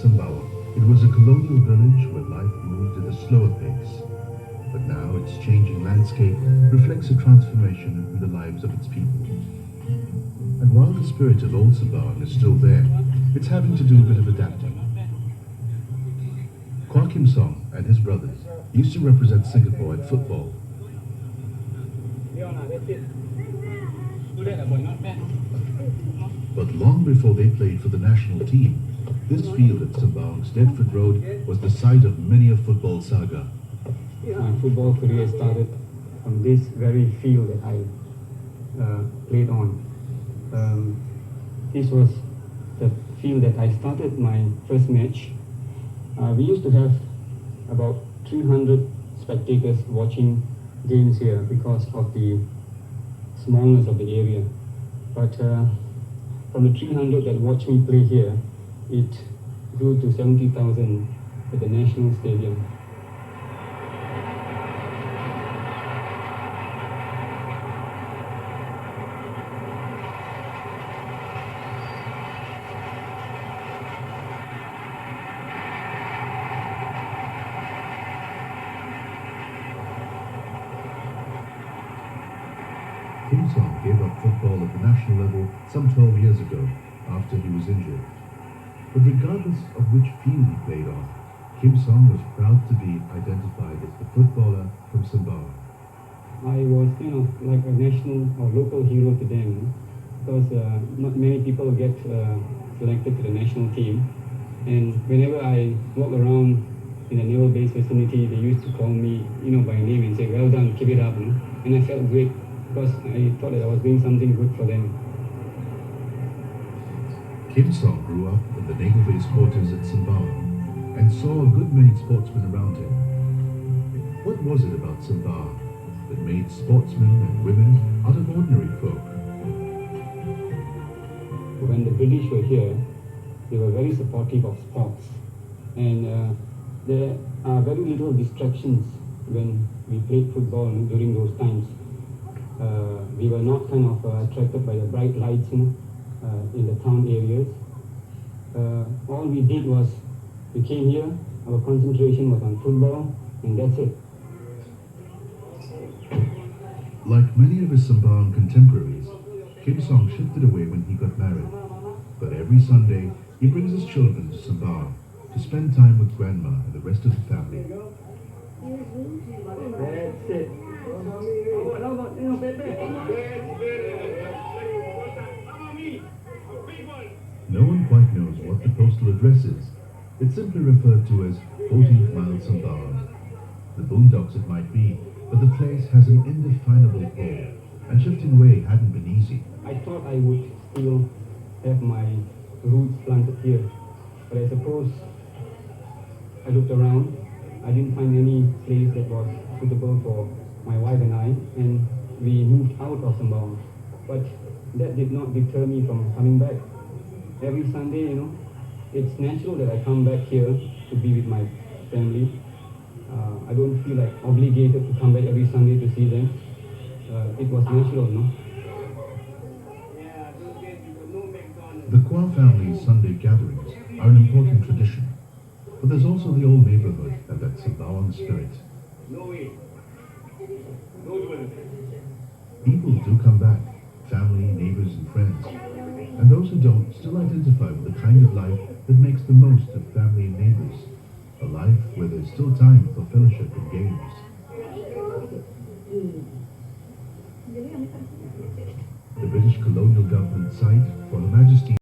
Sembawang. It was a colonial village where life moved at a slower pace. But now its changing landscape reflects a transformation in the lives of its people. And while the spirit of old Sembawang is still there, it's having to do a bit of adapting. Quah Kim Song and his brothers used to represent Singapore at football. But long before they played for the national team, this field at Sembawang's Stedford Road was the site of many a football saga. My football career started from this very field that I played on. This was the field that I started my first match. We used to have about 300 spectators watching games here because of the smallness of the area. But from the 300 that watched me play here, it grew to 70,000 at the National Stadium. Kim Song gave up football at the national level some 12 years ago after he was injured. But regardless of which field he played on, Kim Song was proud to be identified as the footballer from Sembawang. I was kind of like a national or local hero to them because not many people get selected to the national team. And whenever I walk around in the naval base vicinity, they used to call me, by name and say, "Well done, keep it up." And I felt great because I thought that I was doing something good for them. Kim Song grew up in the naval base quarters at Sembawang and saw a good many sportsmen around him. What was it about Sembawang that made sportsmen and women out of ordinary folk? When the British were here, they were very supportive of sports. And there are very little distractions when we played football during those times. We were not kind of attracted by the bright lights in the town areas. All we did was, we came here, our concentration was on football, and that's it. Like many of his Sembawang contemporaries, Kim Song shifted away when he got married. But every Sunday, he brings his children to Sembawang to spend time with grandma and the rest of the family. That's it. No one quite knows what the postal address is. It's simply referred to as 14th Mile Sembawang. The boondocks it might be, but the place has an indefinable pull, and shifting away hadn't been easy. I thought I would still have my roots planted here, but I suppose I looked around. I didn't find any place that was suitable for my wife and I, and we moved out of Sembawang. But that did not deter me from coming back. Every Sunday, it's natural that I come back here to be with my family. I don't feel like obligated to come back every Sunday to see them. It was natural, The Quah family's Sunday gatherings are an important tradition, but there's also the old neighborhood and that Sembawang spirit. People do come back, family, neighbors and friends, and those who don't still identify with the kind of life that makes the most of family and neighbors, a life where there's still time for fellowship and games. The British colonial government site for Her Majesty's